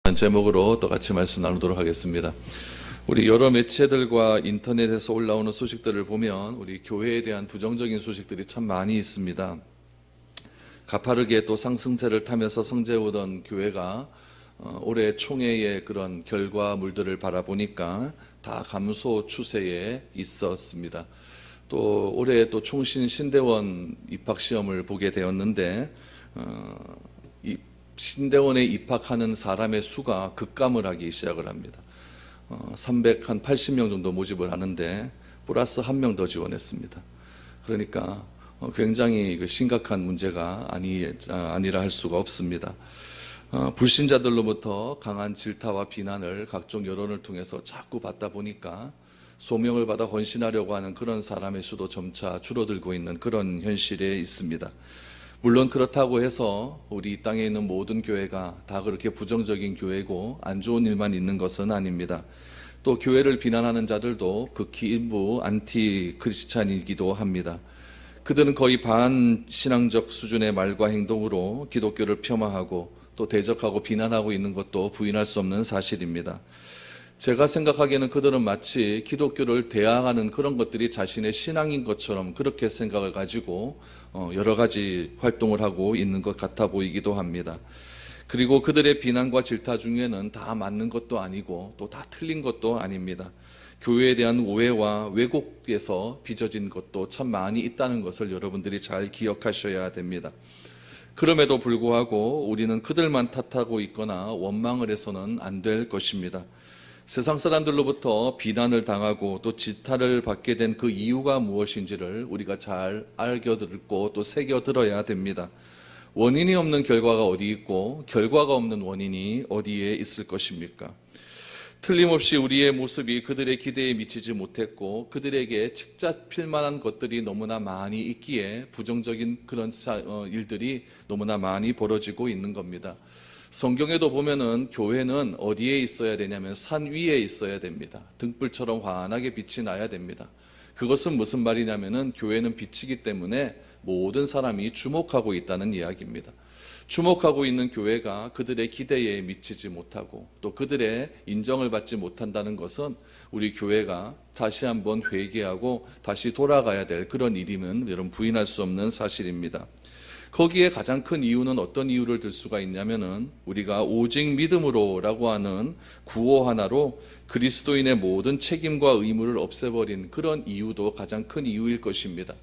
제목으로 또 같이 말씀 나누도록 하겠습니다. 우리 여러 매체들과 인터넷에서 올라오는 소식들을 보면 우리 교회에 대한 부정적인 소식들이 참 많이 있습니다. 가파르게 또 상승세를 타면서 성장해오던 교회가 올해 총회의 그런 결과물들을 바라보니까 다 감소 추세에 있었습니다. 또 올해 또 총신 신대원 입학 시험을 보게 되었는데 신대원에 입학하는 사람의 수가 급감을 하기 시작을 합니다. 380명 정도 모집을 하는데 플러스 1명 더 지원했습니다. 그러니까 굉장히 심각한 문제가 아니라 할 수가 없습니다. 불신자들로부터 강한 질타와 비난을 각종 여론을 통해서 자꾸 받다 보니까 소명을 받아 헌신하려고 하는 그런 사람의 수도 점차 줄어들고 있는 그런 현실에 있습니다. 물론 그렇다고 해서 우리 이 땅에 있는 모든 교회가 다 그렇게 부정적인 교회고 안 좋은 일만 있는 것은 아닙니다. 또 교회를 비난하는 자들도 극히 일부 안티 크리스찬이기도 합니다. 그들은 거의 반신앙적 수준의 말과 행동으로 기독교를 폄하하고 또 대적하고 비난하고 있는 것도 부인할 수 없는 사실입니다. 제가 생각하기에는 그들은 마치 기독교를 대항하는 그런 것들이 자신의 신앙인 것처럼 그렇게 생각을 가지고 여러 가지 활동을 하고 있는 것 같아 보이기도 합니다. 그리고 그들의 비난과 질타 중에는 다 맞는 것도 아니고 또 다 틀린 것도 아닙니다. 교회에 대한 오해와 왜곡에서 빚어진 것도 참 많이 있다는 것을 여러분들이 잘 기억하셔야 됩니다. 그럼에도 불구하고 우리는 그들만 탓하고 있거나 원망을 해서는 안 될 것입니다. 세상 사람들로부터 비난을 당하고 또 질타를 받게 된 그 이유가 무엇인지를 우리가 잘 알겨듣고 또 새겨들어야 됩니다. 원인이 없는 결과가 어디 있고 결과가 없는 원인이 어디에 있을 것입니까? 틀림없이 우리의 모습이 그들의 기대에 미치지 못했고 그들에게 책 잡힐 만한 것들이 너무나 많이 있기에 부정적인 그런 일들이 너무나 많이 벌어지고 있는 겁니다. 성경에도 보면은 교회는 어디에 있어야 되냐면 산 위에 있어야 됩니다. 등불처럼 환하게 빛이 나야 됩니다. 그것은 무슨 말이냐면은 교회는 빛이기 때문에 모든 사람이 주목하고 있다는 이야기입니다. 주목하고 있는 교회가 그들의 기대에 미치지 못하고 또 그들의 인정을 받지 못한다는 것은 우리 교회가 다시 한번 회개하고 다시 돌아가야 될 그런 일임은 여러분 부인할 수 없는 사실입니다. 거기에 가장 큰 이유는 어떤 이유를 들 수가 있냐면은 우리가 오직 믿음으로라고 하는 구호 하나로 그리스도인의 모든 책임과 의무를 없애버린 그런 이유도 가장 큰 이유일 것입니다.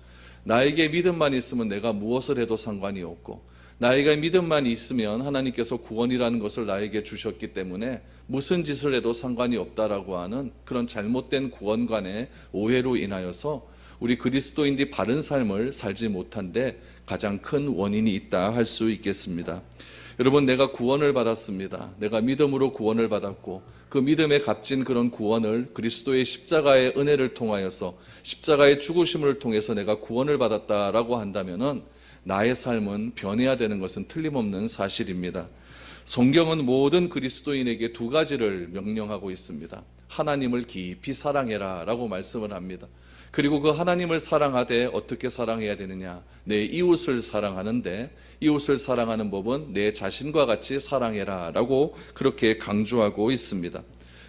나에게 믿음만 있으면 내가 무엇을 해도 상관이 없고 나에게 믿음만 있으면 하나님께서 구원이라는 것을 나에게 주셨기 때문에 무슨 짓을 해도 상관이 없다라고 하는 그런 잘못된 구원관의 오해로 인하여서 우리 그리스도인들이 바른 삶을 살지 못한 데 가장 큰 원인이 있다 할 수 있겠습니다. 여러분, 내가 구원을 받았습니다. 내가 믿음으로 구원을 받았고 그 믿음에 값진 그런 구원을 그리스도의 십자가의 은혜를 통하여서 십자가의 죽으심을 통해서 내가 구원을 받았다라고 한다면은 나의 삶은 변해야 되는 것은 틀림없는 사실입니다. 성경은 모든 그리스도인에게 두 가지를 명령하고 있습니다. 하나님을 깊이 사랑해라 라고 말씀을 합니다. 그리고 그 하나님을 사랑하되 어떻게 사랑해야 되느냐? 내 이웃을 사랑하는데 이웃을 사랑하는 법은 내 자신과 같이 사랑해라 라고 그렇게 강조하고 있습니다.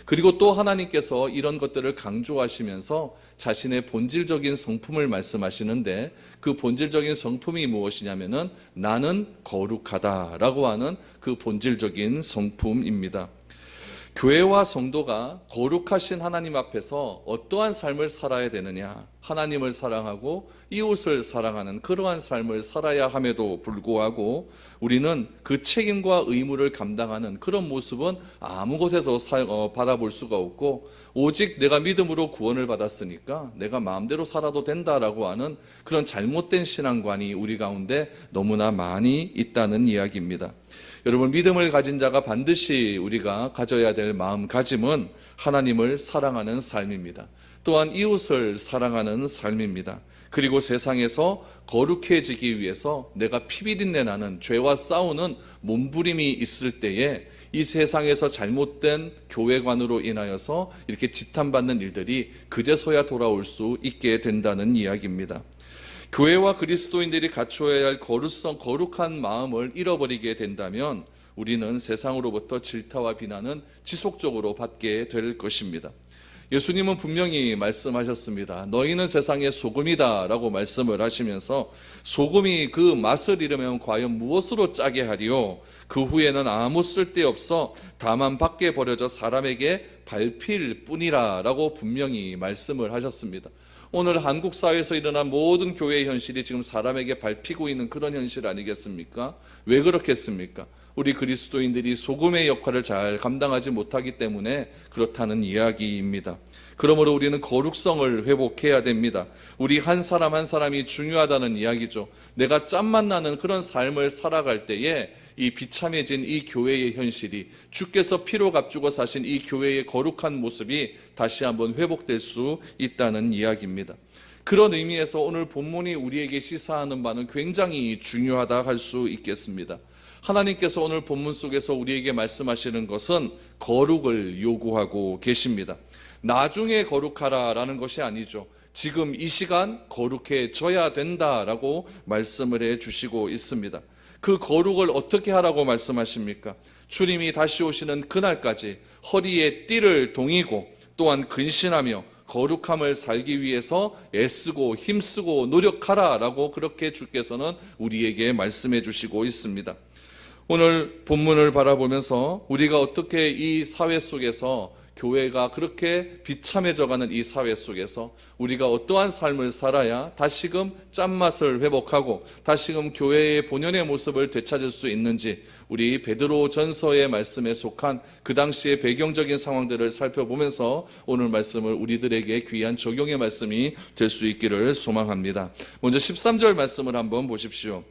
그리고 또 하나님께서 이런 것들을 강조하시면서 자신의 본질적인 성품을 말씀하시는데 그 본질적인 성품이 무엇이냐면은 나는 거룩하다라고 하는 그 본질적인 성품입니다. 교회와 성도가 거룩하신 하나님 앞에서 어떠한 삶을 살아야 되느냐? 하나님을 사랑하고 이웃을 사랑하는 그러한 삶을 살아야 함에도 불구하고 우리는 그 책임과 의무를 감당하는 그런 모습은 아무 곳에서 바라볼 수가 없고 오직 내가 믿음으로 구원을 받았으니까 내가 마음대로 살아도 된다라고 하는 그런 잘못된 신앙관이 우리 가운데 너무나 많이 있다는 이야기입니다. 여러분, 믿음을 가진 자가 반드시 우리가 가져야 될 마음가짐은 하나님을 사랑하는 삶입니다. 또한 이웃을 사랑하는 삶입니다. 그리고 세상에서 거룩해지기 위해서 내가 피비린내 나는 죄와 싸우는 몸부림이 있을 때에 이 세상에서 잘못된 교회관으로 인하여서 이렇게 지탄받는 일들이 그제서야 돌아올 수 있게 된다는 이야기입니다. 교회와 그리스도인들이 갖추어야 할 거룩한 마음을 잃어버리게 된다면 우리는 세상으로부터 질타와 비난은 지속적으로 받게 될 것입니다. 예수님은 분명히 말씀하셨습니다. 너희는 세상의 소금이다 라고 말씀을 하시면서 소금이 그 맛을 잃으면 과연 무엇으로 짜게 하리요? 그 후에는 아무 쓸데없어 다만 밖에 버려져 사람에게 밟힐 뿐이라 라고 분명히 말씀을 하셨습니다. 오늘 한국 사회에서 일어난 모든 교회의 현실이 지금 사람에게 밟히고 있는 그런 현실 아니겠습니까? 왜 그렇겠습니까? 우리 그리스도인들이 소금의 역할을 잘 감당하지 못하기 때문에 그렇다는 이야기입니다. 그러므로 우리는 거룩성을 회복해야 됩니다. 우리 한 사람 한 사람이 중요하다는 이야기죠. 내가 짬만 나는 그런 삶을 살아갈 때에 이 비참해진 이 교회의 현실이, 주께서 피로 값주고 사신 이 교회의 거룩한 모습이 다시 한번 회복될 수 있다는 이야기입니다. 그런 의미에서 오늘 본문이 우리에게 시사하는 바는 굉장히 중요하다 할 수 있겠습니다. 하나님께서 오늘 본문 속에서 우리에게 말씀하시는 것은 거룩을 요구하고 계십니다. 나중에 거룩하라라는 것이 아니죠. 지금 이 시간 거룩해져야 된다라고 말씀을 해주시고 있습니다. 그 거룩을 어떻게 하라고 말씀하십니까? 주님이 다시 오시는 그날까지 허리에 띠를 동이고 또한 근신하며 거룩함을 살기 위해서 애쓰고 힘쓰고 노력하라라고 그렇게 주께서는 우리에게 말씀해 주시고 있습니다. 오늘 본문을 바라보면서 우리가 어떻게 이 사회 속에서, 교회가 그렇게 비참해져가는 이 사회 속에서 우리가 어떠한 삶을 살아야 다시금 짠맛을 회복하고 다시금 교회의 본연의 모습을 되찾을 수 있는지, 우리 베드로 전서의 말씀에 속한 그 당시의 배경적인 상황들을 살펴보면서 오늘 말씀을 우리들에게 귀한 적용의 말씀이 될 수 있기를 소망합니다. 먼저 13절 말씀을 한번 보십시오.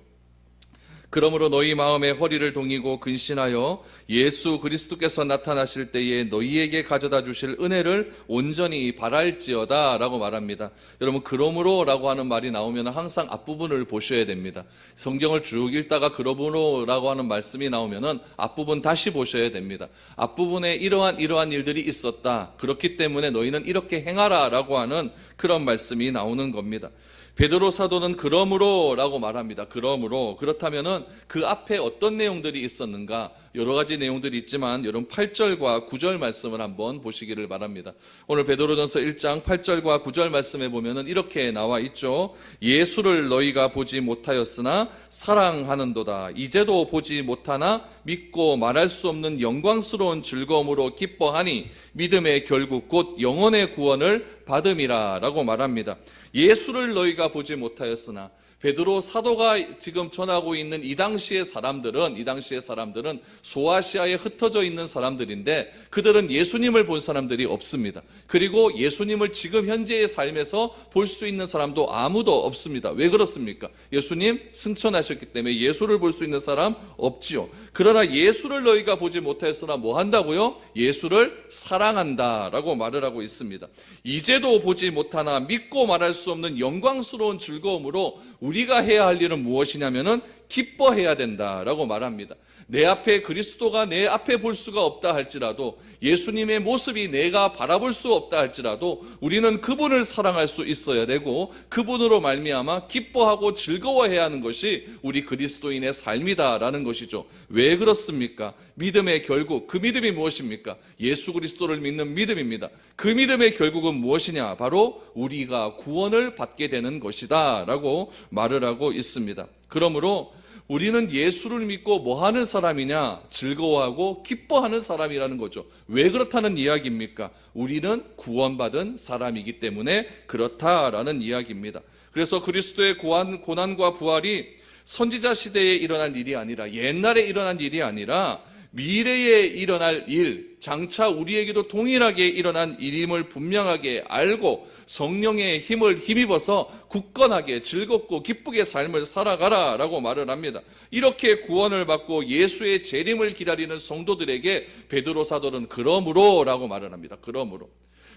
그러므로 너희 마음에 허리를 동이고 근신하여 예수 그리스도께서 나타나실 때에 너희에게 가져다 주실 은혜를 온전히 바랄지어다 라고 말합니다. 여러분, 그러므로 라고 하는 말이 나오면 항상 앞부분을 보셔야 됩니다. 성경을 쭉 읽다가 그러므로 라고 하는 말씀이 나오면 앞부분 다시 보셔야 됩니다. 앞부분에 이러한 일들이 있었다, 그렇기 때문에 너희는 이렇게 행하라 라고 하는 그런 말씀이 나오는 겁니다. 베드로 사도는 그러므로 라고 말합니다. 그러므로. 그렇다면은 그 앞에 어떤 내용들이 있었는가? 여러 가지 내용들이 있지만 여러분 8절과 9절 말씀을 한번 보시기를 바랍니다. 오늘 베드로전서 1장 8절과 9절 말씀에 보면은 이렇게 나와 있죠. 예수를 너희가 보지 못하였으나 사랑하는도다. 이제도 보지 못하나 믿고 말할 수 없는 영광스러운 즐거움으로 기뻐하니 믿음의 결국 곧 영혼의 구원을 받음이라 라고 말합니다. 예수를 너희가 보지 못하였으나, 베드로 사도가 지금 전하고 있는 이 당시의 사람들은 소아시아에 흩어져 있는 사람들인데 그들은 예수님을 본 사람들이 없습니다. 그리고 예수님을 지금 현재의 삶에서 볼 수 있는 사람도 아무도 없습니다. 왜 그렇습니까? 예수님 승천하셨기 때문에 예수를 볼 수 있는 사람 없지요. 그러나 예수를 너희가 보지 못하였으나 뭐 한다고요? 예수를 사랑한다라고 말을 하고 있습니다. 이제도 보지 못하나 믿고 말할 수 없는 영광스러운 즐거움으로 우리가 해야 할 일은 무엇이냐면은 기뻐해야 된다라고 말합니다. 내 앞에 그리스도가 내 앞에 볼 수가 없다 할지라도, 예수님의 모습이 내가 바라볼 수 없다 할지라도 우리는 그분을 사랑할 수 있어야 되고 그분으로 말미암아 기뻐하고 즐거워해야 하는 것이 우리 그리스도인의 삶이다라는 것이죠. 왜 그렇습니까? 믿음의 결국, 그 믿음이 무엇입니까? 예수 그리스도를 믿는 믿음입니다. 그 믿음의 결국은 무엇이냐? 바로 우리가 구원을 받게 되는 것이다 라고 말을 하고 있습니다. 그러므로 우리는 예수를 믿고 뭐 하는 사람이냐? 즐거워하고 기뻐하는 사람이라는 거죠. 왜 그렇다는 이야기입니까? 우리는 구원받은 사람이기 때문에 그렇다라는 이야기입니다. 그래서 그리스도의 고난과 부활이 선지자 시대에 일어난 일이 아니라, 옛날에 일어난 일이 아니라 미래에 일어날 일, 장차 우리에게도 동일하게 일어난 일임을 분명하게 알고 성령의 힘을 힘입어서 굳건하게 즐겁고 기쁘게 삶을 살아가라 라고 말을 합니다. 이렇게 구원을 받고 예수의 재림을 기다리는 성도들에게 베드로 사도는 그러므로 라고 말을 합니다. 그러므로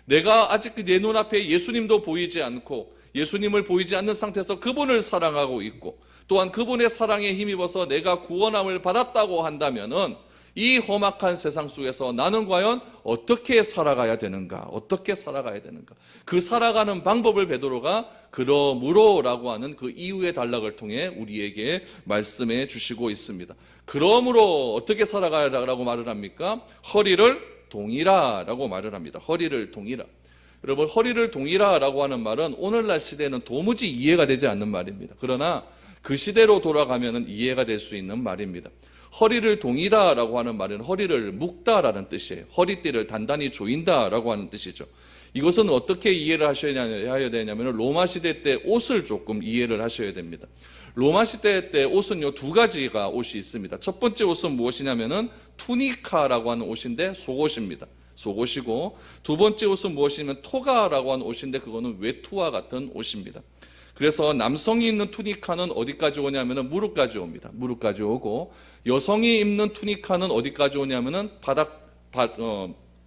내가 아직 내 눈앞에 예수님도 보이지 않고 예수님을 보이지 않는 상태에서 그분을 사랑하고 있고 또한 그분의 사랑에 힘입어서 내가 구원함을 받았다고 한다면은 이 험악한 세상 속에서 나는 과연 어떻게 살아가야 되는가? 어떻게 살아가야 되는가? 그 살아가는 방법을 베드로가 그러므로라고 하는 그 이유의 단락을 통해 우리에게 말씀해 주시고 있습니다. 그러므로 어떻게 살아가라고 말을 합니까? 허리를 동이라라고 말을 합니다. 허리를 동이라. 여러분, 허리를 동이라라고 하는 말은 오늘날 시대에는 도무지 이해가 되지 않는 말입니다. 그러나 그 시대로 돌아가면 이해가 될 수 있는 말입니다. 허리를 동이라라고 하는 말은 허리를 묶다라는 뜻이에요. 허리띠를 단단히 조인다라고 하는 뜻이죠. 이것은 어떻게 이해를 하셔야 되냐면 로마 시대 때 옷을 조금 이해를 하셔야 됩니다. 로마 시대 때 옷은 두 가지가 옷이 있습니다. 첫 번째 옷은 무엇이냐면은 투니카라고 하는 옷인데 속옷입니다. 속옷이고, 두 번째 옷은 무엇이냐면 토가라고 하는 옷인데 그거는 외투와 같은 옷입니다. 그래서 남성이 입는 투니카는 어디까지 오냐면은 무릎까지 옵니다. 무릎까지 오고, 여성이 입는 투니카는 어디까지 오냐면은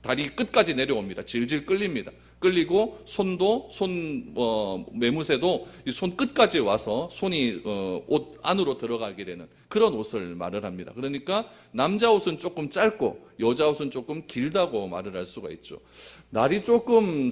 다리 끝까지 내려옵니다. 질질 끌립니다. 끌리고 매무새도 이 손 끝까지 와서 손이 옷 안으로 들어가게 되는 그런 옷을 말을 합니다. 그러니까 남자 옷은 조금 짧고 여자 옷은 조금 길다고 말을 할 수가 있죠. 날이 조금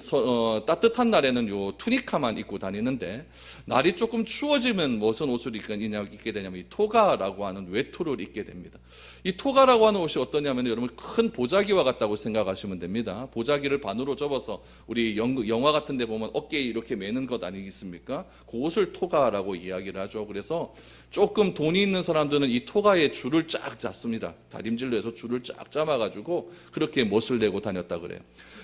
따뜻한 날에는 요 투니카만 입고 다니는데, 날이 조금 추워지면 무슨 옷을 입게 되냐면 이 토가라고 하는 외투를 입게 됩니다. 이 토가라고 하는 옷이 어떠냐면 여러분, 큰 보자기와 같다고 생각하시면 됩니다. 보자기를 반으로 접어서 우리 영화 같은 데 보면 어깨에 이렇게 매는 것 아니겠습니까? 그 옷을 토가라고 이야기를 하죠. 그래서 조금 돈이 있는 사람들은 이 토가에 줄을 쫙 짰습니다. 다림질로 해서 줄을 쫙 짜마가지고 그렇게 못을 내고 다녔다 그래요.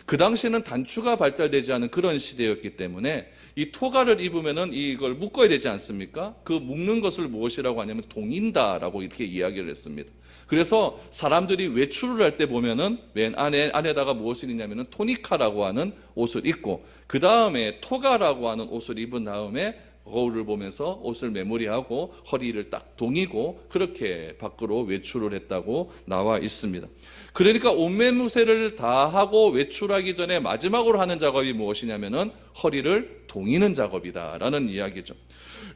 그 당시에는 단추가 발달되지 않은 그런 시대였기 때문에 이 토가를 입으면은 이걸 묶어야 되지 않습니까? 그 묶는 것을 무엇이라고 하냐면 동인다라고 이렇게 이야기를 했습니다. 그래서 사람들이 외출을 할 때 보면은 맨 안에다가 무엇을 입냐면은 토니카라고 하는 옷을 입고, 그 다음에 토가라고 하는 옷을 입은 다음에 거울을 보면서 옷을 메모리하고 허리를 딱 동이고 그렇게 밖으로 외출을 했다고 나와 있습니다. 그러니까 옷매무새를 다 하고 외출하기 전에 마지막으로 하는 작업이 무엇이냐면은 허리를 동이는 작업이다라는 이야기죠.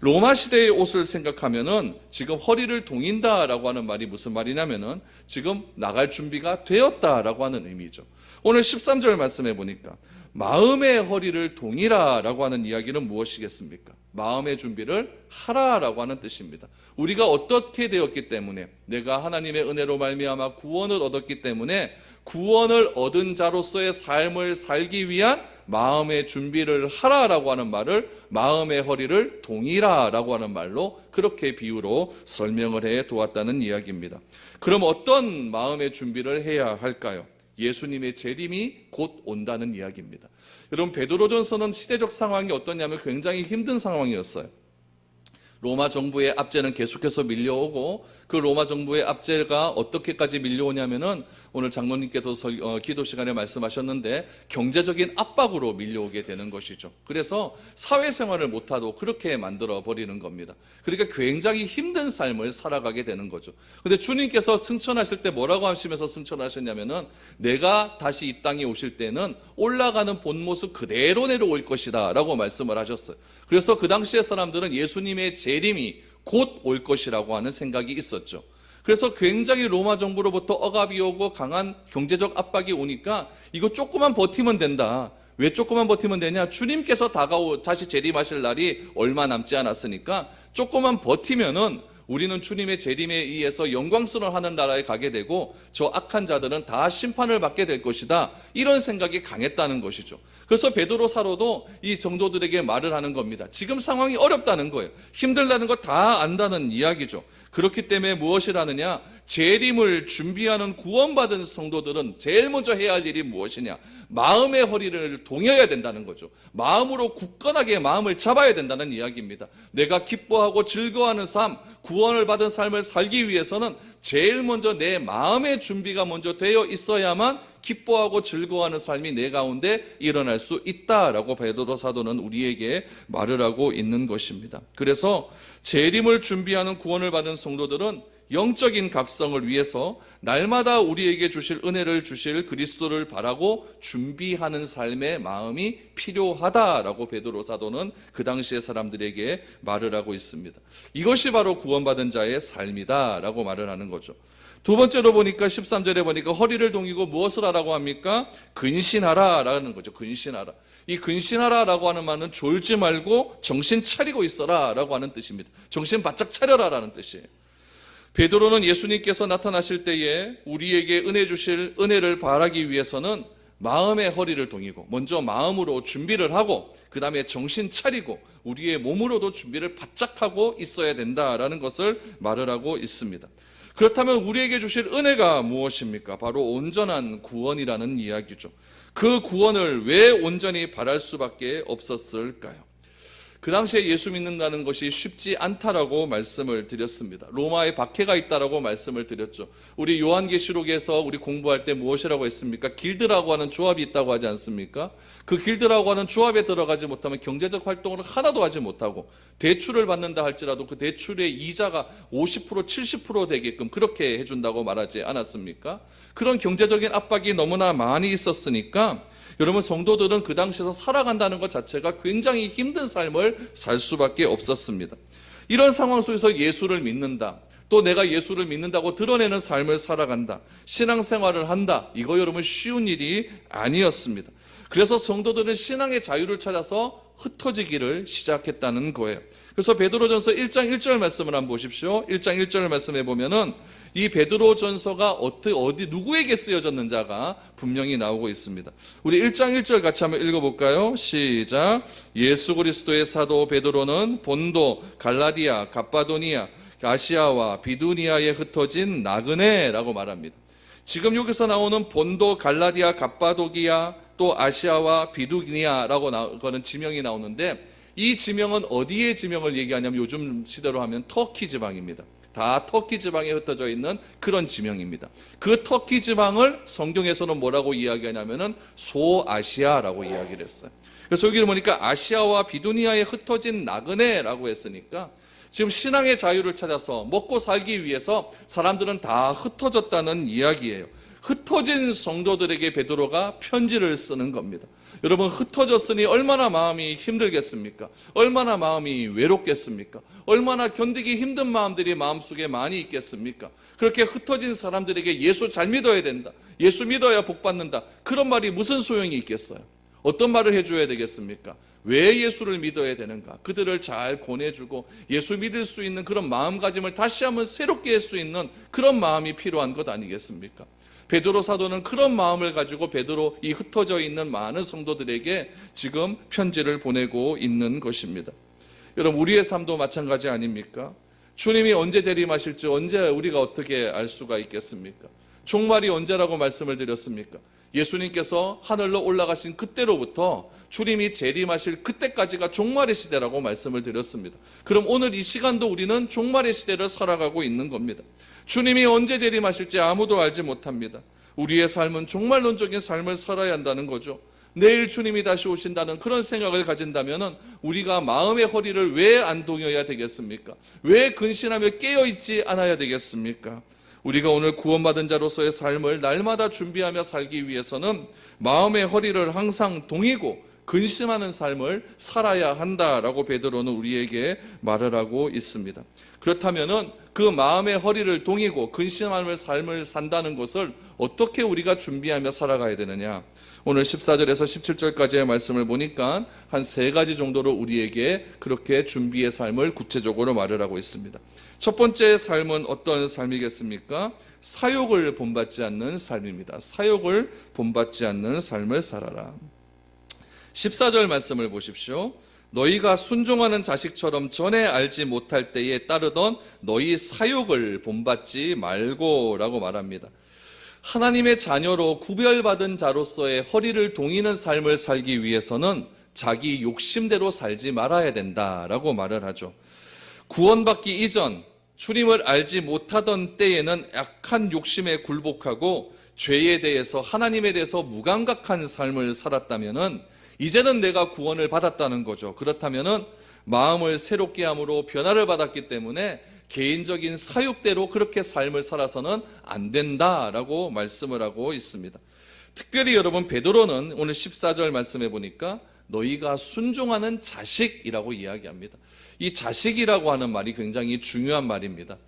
로마 시대의 옷을 생각하면은 지금 허리를 동인다라고 하는 말이 무슨 말이냐면은 지금 나갈 준비가 되었다라고 하는 의미죠. 오늘 13절 말씀해 보니까 마음의 허리를 동이라라고 하는 이야기는 무엇이겠습니까? 마음의 준비를 하라라고 하는 뜻입니다. 우리가 어떻게 되었기 때문에, 내가 하나님의 은혜로 말미암아 구원을 얻었기 때문에 구원을 얻은 자로서의 삶을 살기 위한 마음의 준비를 하라라고 하는 말을 마음의 허리를 동이라라고 하는 말로 그렇게 비유로 설명을 해 두었다는 이야기입니다. 그럼 어떤 마음의 준비를 해야 할까요? 예수님의 재림이 곧 온다는 이야기입니다. 여러분, 베드로전서는 시대적 상황이 어떠냐면 굉장히 힘든 상황이었어요. 로마 정부의 압제는 계속해서 밀려오고, 그 로마 정부의 압제가 어떻게까지 밀려오냐면은 오늘 장로님께서 기도 시간에 말씀하셨는데 경제적인 압박으로 밀려오게 되는 것이죠. 그래서 사회생활을 못하도록 그렇게 만들어 버리는 겁니다. 그러니까 굉장히 힘든 삶을 살아가게 되는 거죠. 근데 주님께서 승천하실 때 뭐라고 하시면서 승천하셨냐면은 내가 다시 이 땅에 오실 때는 올라가는 본 모습 그대로 내려올 것이다 라고 말씀을 하셨어요. 그래서 그 당시의 사람들은 예수님의 재림이 곧 올 것이라고 하는 생각이 있었죠. 그래서 굉장히 로마 정부로부터 억압이 오고 강한 경제적 압박이 오니까 이거 조금만 버티면 된다. 왜 조금만 버티면 되냐? 주님께서 다시 재림하실 날이 얼마 남지 않았으니까 조금만 버티면은 우리는 주님의 재림에 의해서 영광스러운 하는 나라에 가게 되고 저 악한 자들은 다 심판을 받게 될 것이다. 이런 생각이 강했다는 것이죠. 그래서 베드로 사도도 이 성도들에게 말을 하는 겁니다. 지금 상황이 어렵다는 거예요. 힘들다는 거 다 안다는 이야기죠. 그렇기 때문에 무엇을 하느냐? 재림을 준비하는 구원받은 성도들은 제일 먼저 해야 할 일이 무엇이냐? 마음의 허리를 동여야 된다는 거죠. 마음으로 굳건하게 마음을 잡아야 된다는 이야기입니다. 내가 기뻐하고 즐거워하는 삶, 구원을 받은 삶을 살기 위해서는 제일 먼저 내 마음의 준비가 먼저 되어 있어야만 기뻐하고 즐거워하는 삶이 내 가운데 일어날 수 있다라고 베드로 사도는 우리에게 말을 하고 있는 것입니다. 그래서 재림을 준비하는 구원을 받은 성도들은 영적인 각성을 위해서 날마다 우리에게 주실 은혜를 주실 그리스도를 바라고 준비하는 삶의 마음이 필요하다라고 베드로 사도는 그 당시의 사람들에게 말을 하고 있습니다. 이것이 바로 구원받은 자의 삶이다라고 말을 하는 거죠. 두 번째로 보니까 13절에 보니까 허리를 동이고 무엇을 하라고 합니까? 근신하라라는 거죠. 근신하라. 이 근신하라라고 하는 말은 졸지 말고 정신 차리고 있어라라고 하는 뜻입니다. 정신 바짝 차려라라는 뜻이에요. 베드로는 예수님께서 나타나실 때에 우리에게 은혜 주실 은혜를 바라기 위해서는 마음의 허리를 동이고 먼저 마음으로 준비를 하고 그 다음에 정신 차리고 우리의 몸으로도 준비를 바짝 하고 있어야 된다라는 것을 말을 하고 있습니다. 그렇다면 우리에게 주실 은혜가 무엇입니까? 바로 온전한 구원이라는 이야기죠. 그 구원을 왜 온전히 바랄 수밖에 없었을까요? 그 당시에 예수 믿는다는 것이 쉽지 않다라고 말씀을 드렸습니다. 로마에 박해가 있다라고 말씀을 드렸죠. 우리 요한계시록에서 우리 공부할 때 무엇이라고 했습니까? 길드라고 하는 조합이 있다고 하지 않습니까? 그 길드라고 하는 조합에 들어가지 못하면 경제적 활동을 하나도 하지 못하고 대출을 받는다 할지라도 그 대출의 이자가 50% 70% 되게끔 그렇게 해준다고 말하지 않았습니까? 그런 경제적인 압박이 너무나 많이 있었으니까 여러분, 성도들은 그 당시에서 살아간다는 것 자체가 굉장히 힘든 삶을 살 수밖에 없었습니다. 이런 상황 속에서 예수를 믿는다, 또 내가 예수를 믿는다고 드러내는 삶을 살아간다, 신앙생활을 한다, 이거 여러분 쉬운 일이 아니었습니다. 그래서 성도들은 신앙의 자유를 찾아서 흩어지기를 시작했다는 거예요. 그래서 베드로전서 1장 1절 말씀을 한번 보십시오. 1장 1절 말씀에 보면은 이 베드로전서가 어디 누구에게 쓰여졌는지가 분명히 나오고 있습니다. 우리 1장 1절 같이 한번 읽어볼까요? 시작. 예수 그리스도의 사도 베드로는 본도, 갈라디아, 갑바도니아, 아시아와 비두니아에 흩어진 나그네라고 말합니다. 지금 여기서 나오는 본도, 갈라디아, 갑바도기아, 또 아시아와 비두니아라고 그런 지명이 나오는데 이 지명은 어디의 지명을 얘기하냐면 요즘 시대로 하면 터키 지방입니다. 다 터키 지방에 흩어져 있는 그런 지명입니다. 그 터키 지방을 성경에서는 뭐라고 이야기하냐면은 소아시아라고 이야기를 했어요. 그래서 여기를 보니까 아시아와 비두니아에 흩어진 나그네라고 했으니까 지금 신앙의 자유를 찾아서 먹고 살기 위해서 사람들은 다 흩어졌다는 이야기예요. 흩어진 성도들에게 베드로가 편지를 쓰는 겁니다. 여러분, 흩어졌으니 얼마나 마음이 힘들겠습니까? 얼마나 마음이 외롭겠습니까? 얼마나 견디기 힘든 마음들이 마음속에 많이 있겠습니까? 그렇게 흩어진 사람들에게 예수 잘 믿어야 된다, 예수 믿어야 복 받는다, 그런 말이 무슨 소용이 있겠어요? 어떤 말을 해줘야 되겠습니까? 왜 예수를 믿어야 되는가? 그들을 잘 권해주고 예수 믿을 수 있는 그런 마음가짐을 다시 한번 새롭게 할 수 있는 그런 마음이 필요한 것 아니겠습니까? 베드로 사도는 그런 마음을 가지고 베드로 이 흩어져 있는 많은 성도들에게 지금 편지를 보내고 있는 것입니다. 여러분, 우리의 삶도 마찬가지 아닙니까? 주님이 언제 재림하실지 언제 우리가 어떻게 알 수가 있겠습니까? 종말이 언제라고 말씀을 드렸습니까? 예수님께서 하늘로 올라가신 그때로부터 주님이 재림하실 그때까지가 종말의 시대라고 말씀을 드렸습니다. 그럼 오늘 이 시간도 우리는 종말의 시대를 살아가고 있는 겁니다. 주님이 언제 재림하실지 아무도 알지 못합니다. 우리의 삶은 종말론적인 삶을 살아야 한다는 거죠. 내일 주님이 다시 오신다는 그런 생각을 가진다면 우리가 마음의 허리를 왜 안 동여야 되겠습니까? 왜 근신하며 깨어있지 않아야 되겠습니까? 우리가 오늘 구원받은 자로서의 삶을 날마다 준비하며 살기 위해서는 마음의 허리를 항상 동이고 근심하는 삶을 살아야 한다라고 베드로는 우리에게 말을 하고 있습니다. 그렇다면은 그 마음의 허리를 동이고 근심하는 삶을 산다는 것을 어떻게 우리가 준비하며 살아가야 되느냐? 오늘 14절에서 17절까지의 말씀을 보니까 한 3가지 정도로 우리에게 그렇게 준비의 삶을 구체적으로 말을 하고 있습니다. 첫 번째 삶은 어떤 삶이겠습니까? 사욕을 본받지 않는 삶입니다. 사욕을 본받지 않는 삶을 살아라. 14절 말씀을 보십시오. 너희가 순종하는 자식처럼 전에 알지 못할 때에 따르던 너희 사욕을 본받지 말고 라고 말합니다. 하나님의 자녀로 구별받은 자로서의 허리를 동이는 삶을 살기 위해서는 자기 욕심대로 살지 말아야 된다라고 말을 하죠. 구원받기 이전 주님을 알지 못하던 때에는 약한 욕심에 굴복하고 죄에 대해서 하나님에 대해서 무감각한 삶을 살았다면은 이제는 내가 구원을 받았다는 거죠. 그렇다면은 마음을 새롭게 함으로 변화를 받았기 때문에 개인적인 사욕대로 그렇게 삶을 살아서는 안 된다라고 말씀을 하고 있습니다. 특별히 여러분, 베드로는 오늘 14절 말씀해 보니까 너희가 순종하는 자식이라고 이야기합니다. 이 자식이라고 하는 말이 굉장히 중요한 말입니다.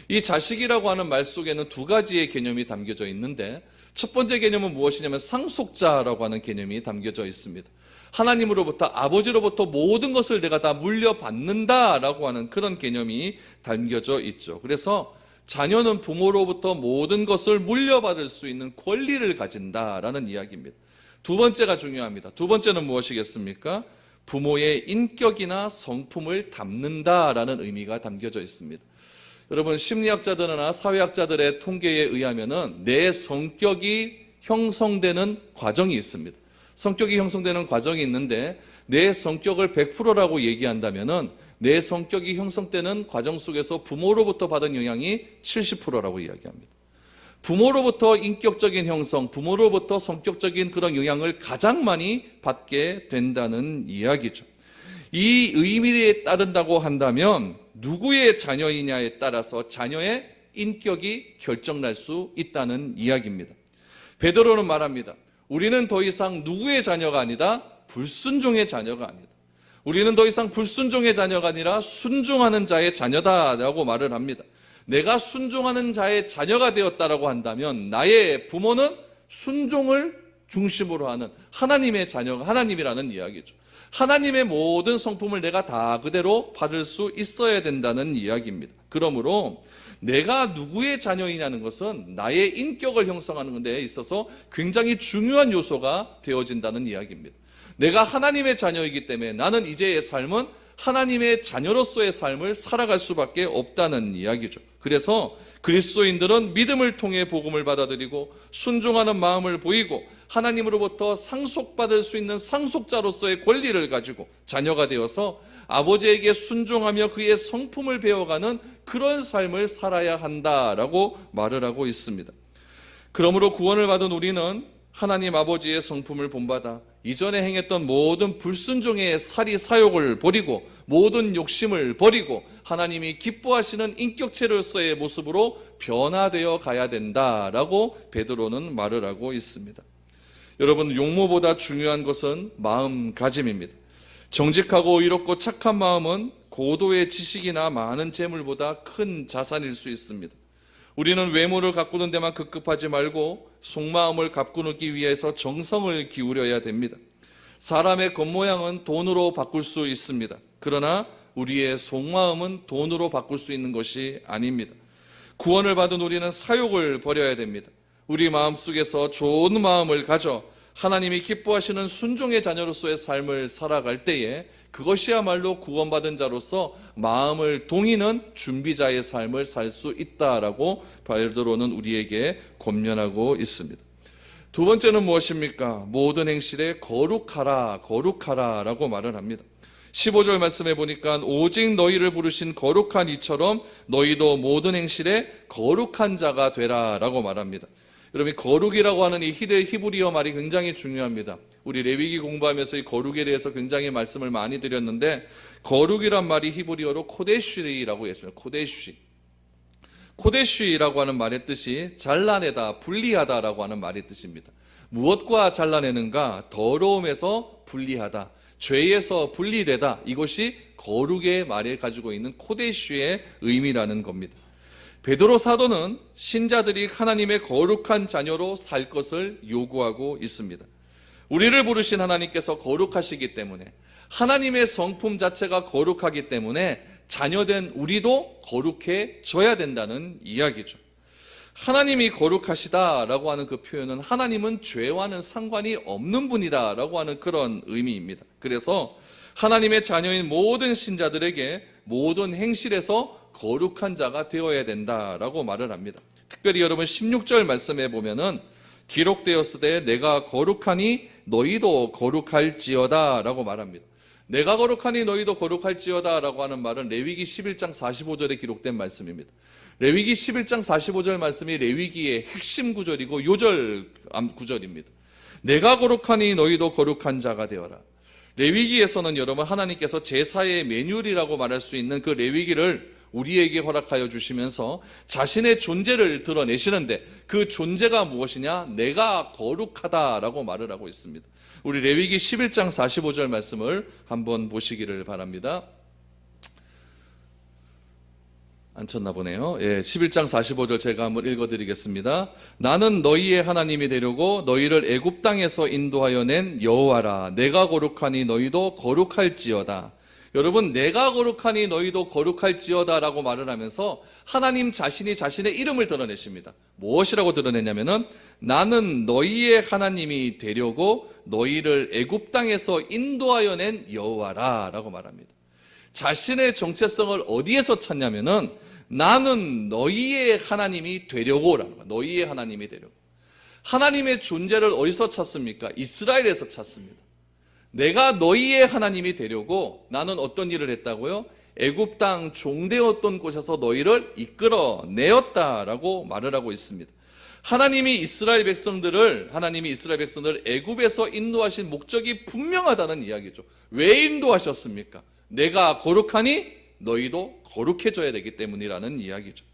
이 자식이라고 하는 말 속에는 2가지의 개념이 담겨져 있는데 첫 번째 개념은 무엇이냐면 상속자라고 하는 개념이 담겨져 있습니다. 하나님으로부터, 아버지로부터 모든 것을 내가 다 물려받는다라고 하는 그런 개념이 담겨져 있죠. 그래서 자녀는 부모로부터 모든 것을 물려받을 수 있는 권리를 가진다라는 이야기입니다. 두 번째가 중요합니다. 두 번째는 무엇이겠습니까? 부모의 인격이나 성품을 담는다라는 의미가 담겨져 있습니다. 여러분, 심리학자들이나 사회학자들의 통계에 의하면은 내 성격이 형성되는 과정이 있습니다. 성격이 형성되는 과정이 있는데 내 성격을 100%라고 얘기한다면은 내 성격이 형성되는 과정 속에서 부모로부터 받은 영향이 70%라고 이야기합니다. 부모로부터 인격적인 형성, 부모로부터 성격적인 그런 영향을 가장 많이 받게 된다는 이야기죠. 이 의미에 따른다고 한다면 누구의 자녀이냐에 따라서 자녀의 인격이 결정날 수 있다는 이야기입니다. 베드로는 말합니다. 우리는 더 이상 누구의 자녀가 아니다, 불순종의 자녀가 아니다. 우리는 더 이상 불순종의 자녀가 아니라 순종하는 자의 자녀다라고 말을 합니다. 내가 순종하는 자의 자녀가 되었다라고 한다면 나의 부모는 순종을 중심으로 하는 하나님의 자녀가 하나님이라는 이야기죠. 하나님의 모든 성품을 내가 다 그대로 받을 수 있어야 된다는 이야기입니다. 그러므로 내가 누구의 자녀이냐는 것은 나의 인격을 형성하는 데 있어서 굉장히 중요한 요소가 되어진다는 이야기입니다. 내가 하나님의 자녀이기 때문에 나는 이제의 삶은 하나님의 자녀로서의 삶을 살아갈 수밖에 없다는 이야기죠. 그래서 그리스도인들은 믿음을 통해 복음을 받아들이고 순종하는 마음을 보이고 하나님으로부터 상속받을 수 있는 상속자로서의 권리를 가지고 자녀가 되어서 아버지에게 순종하며 그의 성품을 배워가는 그런 삶을 살아야 한다라고 말을 하고 있습니다. 그러므로 구원을 받은 우리는 하나님 아버지의 성품을 본받아 이전에 행했던 모든 불순종의 사리 사욕을 버리고 모든 욕심을 버리고 하나님이 기뻐하시는 인격체로서의 모습으로 변화되어 가야 된다라고 베드로는 말을 하고 있습니다. 여러분, 용모보다 중요한 것은 마음가짐입니다. 정직하고 의롭고 착한 마음은 고도의 지식이나 많은 재물보다 큰 자산일 수 있습니다. 우리는 외모를 가꾸는 데만 급급하지 말고 속마음을 가꾸기 위해서 정성을 기울여야 됩니다. 사람의 겉모양은 돈으로 바꿀 수 있습니다. 그러나 우리의 속마음은 돈으로 바꿀 수 있는 것이 아닙니다. 구원을 받은 우리는 사욕을 버려야 됩니다. 우리 마음속에서 좋은 마음을 가져 하나님이 기뻐하시는 순종의 자녀로서의 삶을 살아갈 때에 그것이야말로 구원받은 자로서 마음을 동이는 준비자의 삶을 살 수 있다라고 베드로는 우리에게 권면하고 있습니다. 두 번째는 무엇입니까? 모든 행실에 거룩하라, 거룩하라라고 말을 합니다. 15절 말씀해 보니까 오직 너희를 부르신 거룩한 이처럼 너희도 모든 행실에 거룩한 자가 되라라고 말합니다. 여러분, 거룩이라고 하는 이 히브리어 말이 굉장히 중요합니다. 우리 레위기 공부하면서 이 거룩에 대해서 굉장히 말씀을 많이 드렸는데 거룩이란 말이 히브리어로 코데쉬라고 했습니다. 코데쉬라고 하는 말의 뜻이 잘라내다, 분리하다라고 하는 말의 뜻입니다. 무엇과 잘라내는가? 더러움에서 분리하다, 죄에서 분리되다. 이것이 거룩의 말에 가지고 있는 코데쉬의 의미라는 겁니다. 베드로 사도는 신자들이 하나님의 거룩한 자녀로 살 것을 요구하고 있습니다. 우리를 부르신 하나님께서 거룩하시기 때문에 하나님의 성품 자체가 거룩하기 때문에 자녀된 우리도 거룩해져야 된다는 이야기죠. 하나님이 거룩하시다라고 하는 그 표현은 하나님은 죄와는 상관이 없는 분이다라고 하는 그런 의미입니다. 그래서 하나님의 자녀인 모든 신자들에게 모든 행실에서 거룩한 자가 되어야 된다라고 말을 합니다. 특별히 여러분 16절 말씀에 보면은 기록되었으되 내가 거룩하니 너희도 거룩할지어다 라고 말합니다. 내가 거룩하니 너희도 거룩할지어다 라고 하는 말은 레위기 11장 45절에 기록된 말씀입니다. 레위기 11장 45절 말씀이 레위기의 핵심 구절이고 요절 구절입니다. 내가 거룩하니 너희도 거룩한 자가 되어라. 레위기에서는 여러분 하나님께서 제사의 매뉴얼이라고 말할 수 있는 그 레위기를 우리에게 허락하여 주시면서 자신의 존재를 드러내시는데 그 존재가 무엇이냐? 내가 거룩하다라고 말을 하고 있습니다. 우리 레위기 11장 45절 말씀을 한번 보시기를 바랍니다. 안 쳤나 보네요. 11장 45절 제가 한번 읽어드리겠습니다. 나는 너희의 하나님이 되려고 너희를 애굽 땅에서 인도하여 낸 여호와라. 내가 거룩하니 너희도 거룩할지어다. 여러분, 내가 거룩하니 너희도 거룩할지어다 라고 말을 하면서 하나님 자신이 자신의 이름을 드러내십니다. 무엇이라고 드러내냐면은 나는 너희의 하나님이 되려고 너희를 애굽 땅에서 인도하여 낸 여호와라 라고 말합니다. 자신의 정체성을 어디에서 찾냐면은 나는 너희의 하나님이 되려고 라는 거예요. 너희의 하나님이 되려고. 하나님의 존재를 어디서 찾습니까? 이스라엘에서 찾습니다. 내가 너희의 하나님이 되려고 나는 어떤 일을 했다고요? 애굽 땅 종되었던 곳에서 너희를 이끌어내었다라고 말을 하고 있습니다. 하나님이 이스라엘 백성들을 애굽에서 인도하신 목적이 분명하다는 이야기죠. 왜 인도하셨습니까? 내가 거룩하니 너희도 거룩해져야 되기 때문이라는 이야기죠.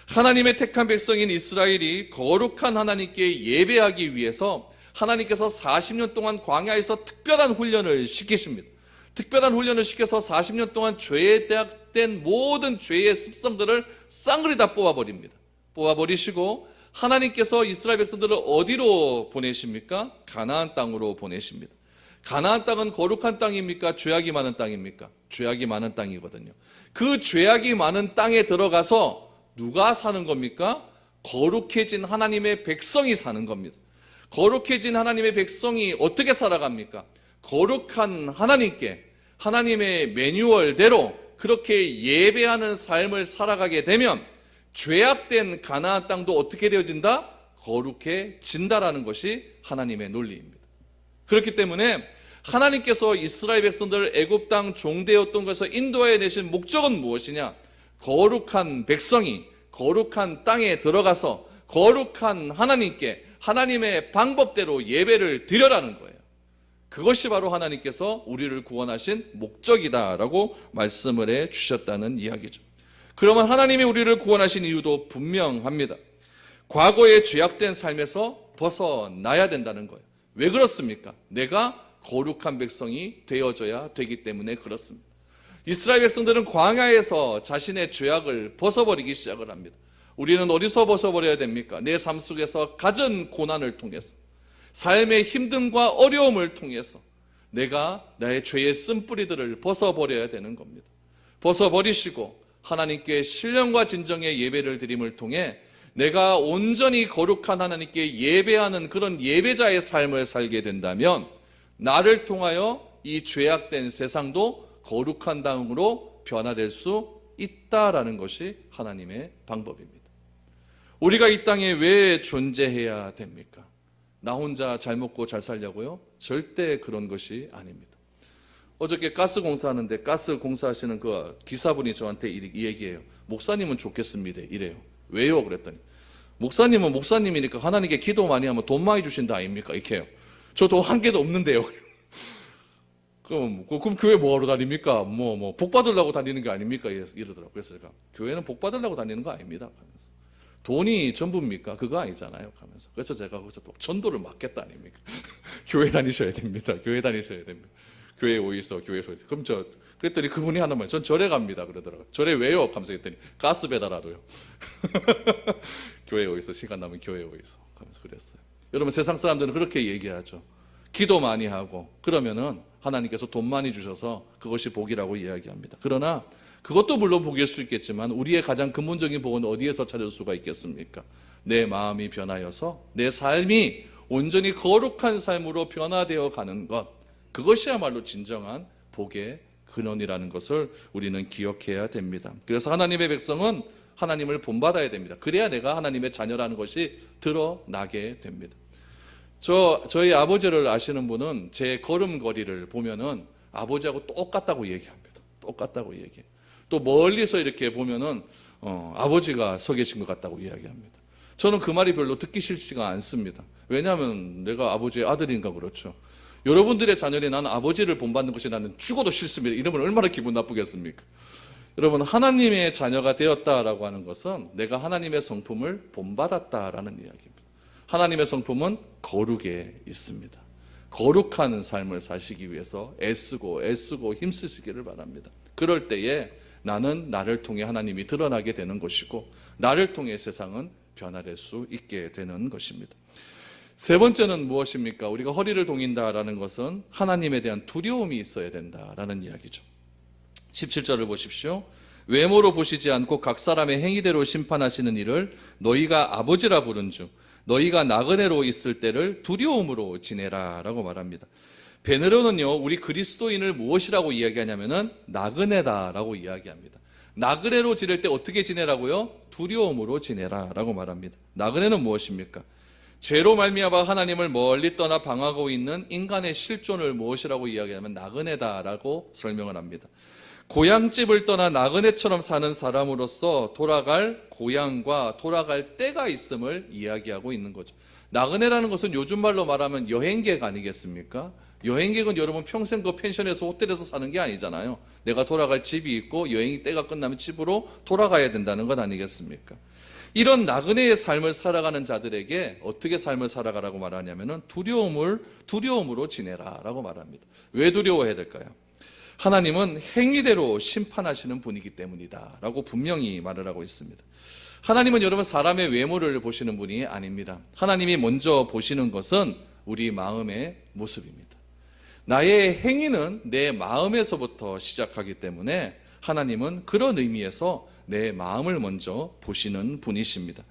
하나님의 택한 백성인 이스라엘이 거룩한 하나님께 예배하기 위해서 하나님께서 40년 동안 광야에서 특별한 훈련을 시키십니다. 특별한 훈련을 시켜서 40년 동안 죄에 대학된 모든 죄의 습성들을 쌍그리 다 뽑아버립니다. 뽑아버리시고 하나님께서 이스라엘 백성들을 어디로 보내십니까? 가나안 땅으로 보내십니다. 가나안 땅은 거룩한 땅입니까? 죄악이 많은 땅입니까? 죄악이 많은 땅이거든요. 그 죄악이 많은 땅에 들어가서 누가 사는 겁니까? 거룩해진 하나님의 백성이 사는 겁니다. 거룩해진 하나님의 백성이 어떻게 살아갑니까? 거룩한 하나님께 하나님의 매뉴얼대로 그렇게 예배하는 삶을 살아가게 되면 죄악된 가나안 땅도 어떻게 되어진다? 거룩해진다라는 것이 하나님의 논리입니다. 그렇기 때문에 하나님께서 이스라엘 백성들을 애굽 땅 종되었던 것에서 인도해 내신 목적은 무엇이냐? 거룩한 백성이 거룩한 땅에 들어가서 거룩한 하나님께 하나님의 방법대로 예배를 드려라는 거예요. 그것이 바로 하나님께서 우리를 구원하신 목적이다라고 말씀을 해 주셨다는 이야기죠. 그러면 하나님이 우리를 구원하신 이유도 분명합니다. 과거의 죄악된 삶에서 벗어나야 된다는 거예요. 왜 그렇습니까? 내가 거룩한 백성이 되어져야 되기 때문에 그렇습니다. 이스라엘 백성들은 광야에서 자신의 죄악을 벗어버리기 시작을 합니다. 우리는 어디서 벗어버려야 됩니까? 내 삶 속에서 갖은 고난을 통해서, 삶의 힘듦과 어려움을 통해서 내가 나의 죄의 쓴뿌리들을 벗어버려야 되는 겁니다. 벗어버리시고 하나님께 신령과 진정의 예배를 드림을 통해 내가 온전히 거룩한 하나님께 예배하는 그런 예배자의 삶을 살게 된다면 나를 통하여 이 죄악된 세상도 거룩한 땅으로 변화될 수 있다라는 것이 하나님의 방법입니다. 우리가 이 땅에 왜 존재해야 됩니까? 나 혼자 잘 먹고 잘 살려고요? 절대 그런 것이 아닙니다. 어저께 가스 공사하는데 가스 공사하시는 그 기사분이 저한테 이 얘기해요. 목사님은 좋겠습니다. 이래요. 왜요? 그랬더니 목사님은 목사님이니까 하나님께 기도 많이 하면 돈 많이 주신다 아닙니까? 이렇게 해요. 저 돈 한 개도 없는데요. 그럼 교회 뭐하러 다닙니까? 복 받으려고 다니는 게 아닙니까? 이러더라고요. 그래서 제가 교회는 복 받으려고 다니는 거 아닙니다. 하면서 돈이 전부입니까? 그거 아니잖아요. 하면서 그래서 제가 거기서 또 전도를 맡겠다 아닙니까? 교회 다니셔야 됩니다. 교회 다니셔야 됩니다. 교회 오이소, 교회에서. 그럼 그랬더니 그분이 하는 말, 전 절에 갑니다. 그러더라고요. 절에 왜요? 하면서 했더니 가스 배달하도요. 교회 오이소, 시간 나면 교회 오이소. 하면서 그랬어요. 여러분 세상 사람들은 그렇게 얘기하죠. 기도 많이 하고 그러면은 하나님께서 돈 많이 주셔서 그것이 복이라고 이야기합니다. 그러나 그것도 물론 복일 수 있겠지만 우리의 가장 근본적인 복은 어디에서 찾을 수가 있겠습니까? 내 마음이 변하여서 내 삶이 온전히 거룩한 삶으로 변화되어 가는 것, 그것이야말로 진정한 복의 근원이라는 것을 우리는 기억해야 됩니다. 그래서 하나님의 백성은 하나님을 본받아야 됩니다. 그래야 내가 하나님의 자녀라는 것이 드러나게 됩니다. 저희 아버지를 아시는 분은 제 걸음걸이를 보면은 아버지하고 똑같다고 얘기합니다. 똑같다고 얘기해요. 또 멀리서 이렇게 보면은 아버지가 서 계신 것 같다고 이야기합니다. 저는 그 말이 별로 듣기 싫지가 않습니다. 왜냐하면 내가 아버지의 아들인가 그렇죠. 여러분들의 자녀니 나는 아버지를 본받는 것이 나는 죽어도 싫습니다. 이러면 얼마나 기분 나쁘겠습니까? 여러분 하나님의 자녀가 되었다라고 하는 것은 내가 하나님의 성품을 본받았다라는 이야기입니다. 하나님의 성품은 거룩에 있습니다. 거룩한 삶을 사시기 위해서 애쓰고 힘쓰시기를 바랍니다. 그럴 때에 나는 나를 통해 하나님이 드러나게 되는 것이고 나를 통해 세상은 변화될 수 있게 되는 것입니다. 세 번째는 무엇입니까? 우리가 허리를 동인다라는 것은 하나님에 대한 두려움이 있어야 된다라는 이야기죠. 17절을 보십시오. 외모로 보시지 않고 각 사람의 행위대로 심판하시는 이를 너희가 아버지라 부른즉 너희가 나그네로 있을 때를 두려움으로 지내라 라고 말합니다. 베드로는요, 우리 그리스도인을 무엇이라고 이야기하냐면은 나그네다라고 이야기합니다. 나그네로 지낼 때 어떻게 지내라고요? 두려움으로 지내라 라고 말합니다. 나그네는 무엇입니까? 죄로 말미암아 하나님을 멀리 떠나 방황하고 있는 인간의 실존을 무엇이라고 이야기하면 나그네다라고 설명을 합니다. 고향집을 떠나 나그네처럼 사는 사람으로서 돌아갈 고향과 돌아갈 때가 있음을 이야기하고 있는 거죠. 나그네라는 것은 요즘 말로 말하면 여행객 아니겠습니까? 여행객은 여러분 평생 그 펜션에서 호텔에서 사는 게 아니잖아요. 내가 돌아갈 집이 있고 여행이 때가 끝나면 집으로 돌아가야 된다는 것 아니겠습니까? 이런 나그네의 삶을 살아가는 자들에게 어떻게 삶을 살아가라고 말하냐면은 두려움으로 지내라라고 말합니다. 왜 두려워해야 될까요? 하나님은 행위대로 심판하시는 분이기 때문이다라고 분명히 말을 하고 있습니다. 하나님은 여러분 사람의 외모를 보시는 분이 아닙니다. 하나님이 먼저 보시는 것은 우리 마음의 모습입니다. 나의 행위는 내 마음에서부터 시작하기 때문에 하나님은 그런 의미에서 내 마음을 먼저 보시는 분이십니다.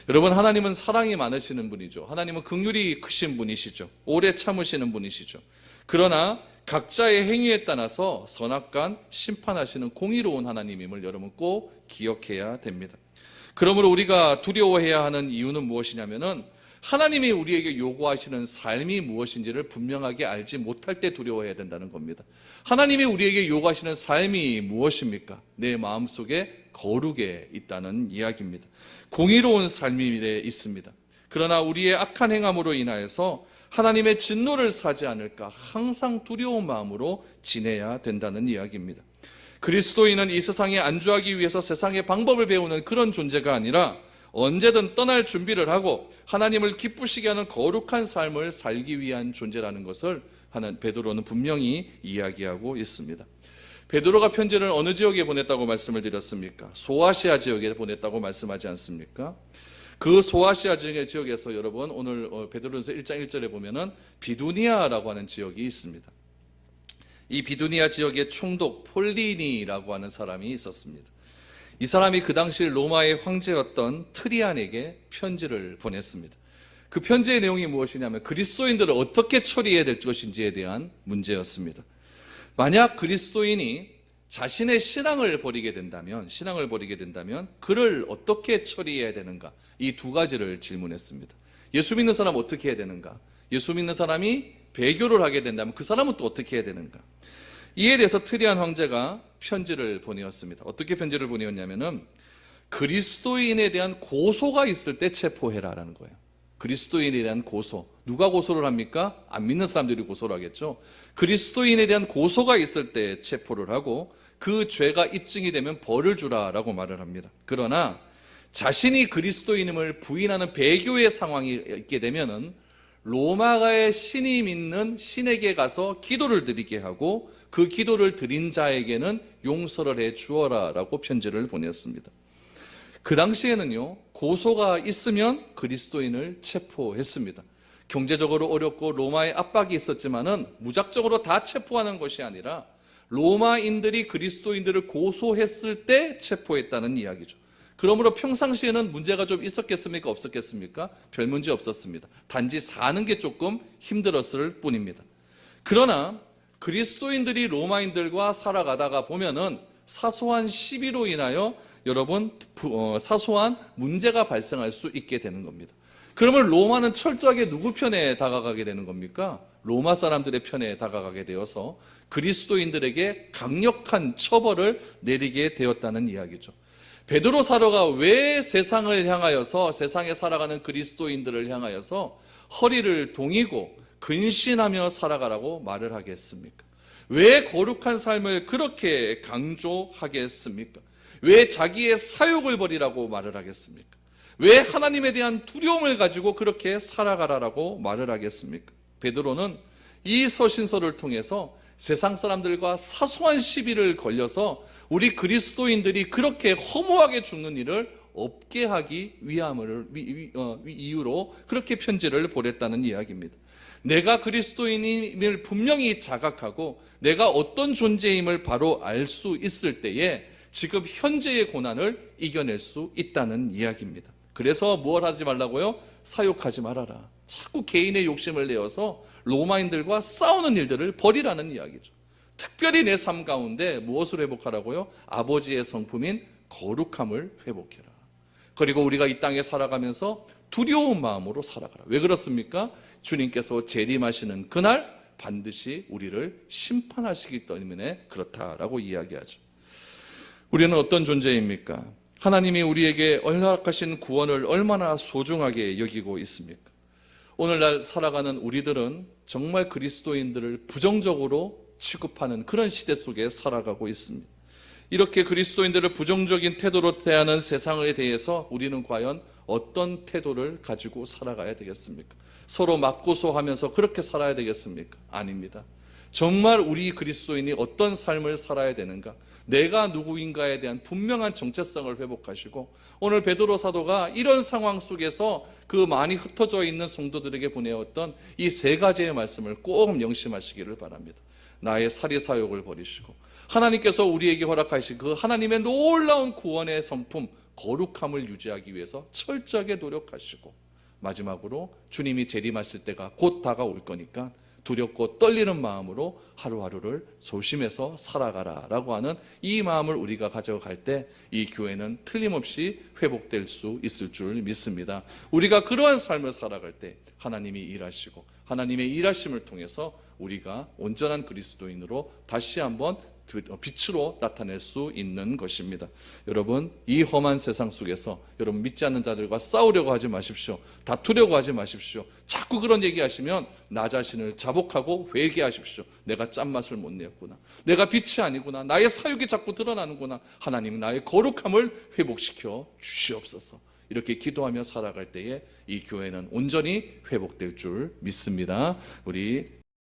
여러분, 하나님은 사랑이 많으시는 분이죠. 하나님은 긍휼이 크신 분이시죠. 오래 참으시는 분이시죠. 그러나 각자의 행위에 따라서 선악간 심판하시는 공의로운 하나님임을 여러분 꼭 기억해야 됩니다. 그러므로 우리가 두려워해야 하는 이유는 무엇이냐면은 하나님이 우리에게 요구하시는 삶이 무엇인지를 분명하게 알지 못할 때 두려워해야 된다는 겁니다. 하나님이 우리에게 요구하시는 삶이 무엇입니까? 내 마음속에 거룩에 있다는 이야기입니다. 공의로운 삶이 있습니다. 그러나 우리의 악한 행함으로 인하여서 하나님의 진노를 사지 않을까 항상 두려운 마음으로 지내야 된다는 이야기입니다. 그리스도인은 이 세상에 안주하기 위해서 세상의 방법을 배우는 그런 존재가 아니라 언제든 떠날 준비를 하고 하나님을 기쁘시게 하는 거룩한 삶을 살기 위한 존재라는 것을 베드로는 분명히 이야기하고 있습니다. 베드로가 편지를 어느 지역에 보냈다고 말씀을 드렸습니까? 소아시아 지역에 보냈다고 말씀하지 않습니까? 그 소아시아 지역에서 여러분 오늘 베드로전서 1장 1절에 보면은 비두니아라고 하는 지역이 있습니다. 이 비두니아 지역에 총독 폴리니라고 하는 사람이 있었습니다. 이 사람이 그 당시 로마의 황제였던 트리안에게 편지를 보냈습니다. 그 편지의 내용이 무엇이냐면 그리스도인들을 어떻게 처리해야 될 것인지에 대한 문제였습니다. 만약 그리스도인이 자신의 신앙을 버리게 된다면 그를 어떻게 처리해야 되는가? 이 두 가지를 질문했습니다. 예수 믿는 사람 어떻게 해야 되는가? 예수 믿는 사람이 배교를 하게 된다면 그 사람은 또 어떻게 해야 되는가? 이에 대해서 트리안 황제가 편지를 보내었습니다. 어떻게 편지를 보내었냐면은 그리스도인에 대한 고소가 있을 때 체포해라라는 거예요. 그리스도인에 대한 고소. 누가 고소를 합니까? 안 믿는 사람들이 고소를 하겠죠. 그리스도인에 대한 고소가 있을 때 체포를 하고 그 죄가 입증이 되면 벌을 주라라고 말을 합니다. 그러나 자신이 그리스도인임을 부인하는 배교의 상황이 있게 되면은 로마가의 신이 믿는 신에게 가서 기도를 드리게 하고 그 기도를 드린 자에게는 용서를 해 주어라라고 편지를 보냈습니다. 그 당시에는요, 고소가 있으면 그리스도인을 체포했습니다. 경제적으로 어렵고 로마의 압박이 있었지만은 무작정으로 다 체포하는 것이 아니라 로마인들이 그리스도인들을 고소했을 때 체포했다는 이야기죠. 그러므로 평상시에는 문제가 좀 있었겠습니까? 없었겠습니까? 별 문제 없었습니다. 단지 사는 게 조금 힘들었을 뿐입니다. 그러나 그리스도인들이 로마인들과 살아가다가 보면은 사소한 시비로 인하여 여러분 사소한 문제가 발생할 수 있게 되는 겁니다. 그러면 로마는 철저하게 누구 편에 다가가게 되는 겁니까? 로마 사람들의 편에 다가가게 되어서 그리스도인들에게 강력한 처벌을 내리게 되었다는 이야기죠. 베드로 사도가 왜 세상을 향하여서 세상에 살아가는 그리스도인들을 향하여서 허리를 동이고 근신하며 살아가라고 말을 하겠습니까? 왜 거룩한 삶을 그렇게 강조하겠습니까? 왜 자기의 사욕을 버리라고 말을 하겠습니까? 왜 하나님에 대한 두려움을 가지고 그렇게 살아가라라고 말을 하겠습니까? 베드로는 이 서신서를 통해서 세상 사람들과 사소한 시비를 걸려서 우리 그리스도인들이 그렇게 허무하게 죽는 일을 없게 하기 이유로 그렇게 편지를 보냈다는 이야기입니다. 내가 그리스도인임을 분명히 자각하고 내가 어떤 존재임을 바로 알 수 있을 때에 지금 현재의 고난을 이겨낼 수 있다는 이야기입니다. 그래서 뭘 하지 말라고요? 사욕하지 말아라. 자꾸 개인의 욕심을 내어서 로마인들과 싸우는 일들을 벌이라는 이야기죠. 특별히 내 삶 가운데 무엇을 회복하라고요? 아버지의 성품인 거룩함을 회복해라. 그리고 우리가 이 땅에 살아가면서 두려운 마음으로 살아가라. 왜 그렇습니까? 주님께서 재림하시는 그날 반드시 우리를 심판하시기 때문에 그렇다라고 이야기하죠. 우리는 어떤 존재입니까? 하나님이 우리에게 허락하신 구원을 얼마나 소중하게 여기고 있습니까? 오늘날 살아가는 우리들은 정말 그리스도인들을 부정적으로 취급하는 그런 시대 속에 살아가고 있습니다. 이렇게 그리스도인들을 부정적인 태도로 대하는 세상에 대해서 우리는 과연 어떤 태도를 가지고 살아가야 되겠습니까? 서로 맞고소하면서 그렇게 살아야 되겠습니까? 아닙니다. 정말 우리 그리스도인이 어떤 삶을 살아야 되는가? 내가 누구인가에 대한 분명한 정체성을 회복하시고, 오늘 베드로 사도가 이런 상황 속에서 그 많이 흩어져 있는 성도들에게 보내었던 이 세 가지의 말씀을 꼭 명심하시기를 바랍니다. 나의 사리사욕을 버리시고, 하나님께서 우리에게 허락하신 그 하나님의 놀라운 구원의 성품 거룩함을 유지하기 위해서 철저하게 노력하시고, 마지막으로 주님이 재림하실 때가 곧 다가올 거니까 두렵고 떨리는 마음으로 하루하루를 조심해서 살아가라 라고 하는 이 마음을 우리가 가져갈 때 이 교회는 틀림없이 회복될 수 있을 줄 믿습니다. 우리가 그러한 삶을 살아갈 때 하나님이 일하시고 하나님의 일하심을 통해서 우리가 온전한 그리스도인으로 다시 한번 빛으로 나타낼 수 있는 것입니다. 여러분, 이 험한 세상 속에서 여러분 믿지 않는 자들과 싸우려고 하지 마십시오. 다투려고 하지 마십시오. 자꾸 그런 얘기하시면 나 자신을 자복하고 회개하십시오. 내가 짠맛을 못 내었구나. 내가 빛이 아니구나. 나의 사욕이 자꾸 드러나는구나. 하나님 나의 거룩함을 회복시켜 주시옵소서. 이렇게 기도하며 살아갈 때에 이 교회는 온전히 회복될 줄 믿습니다. 우리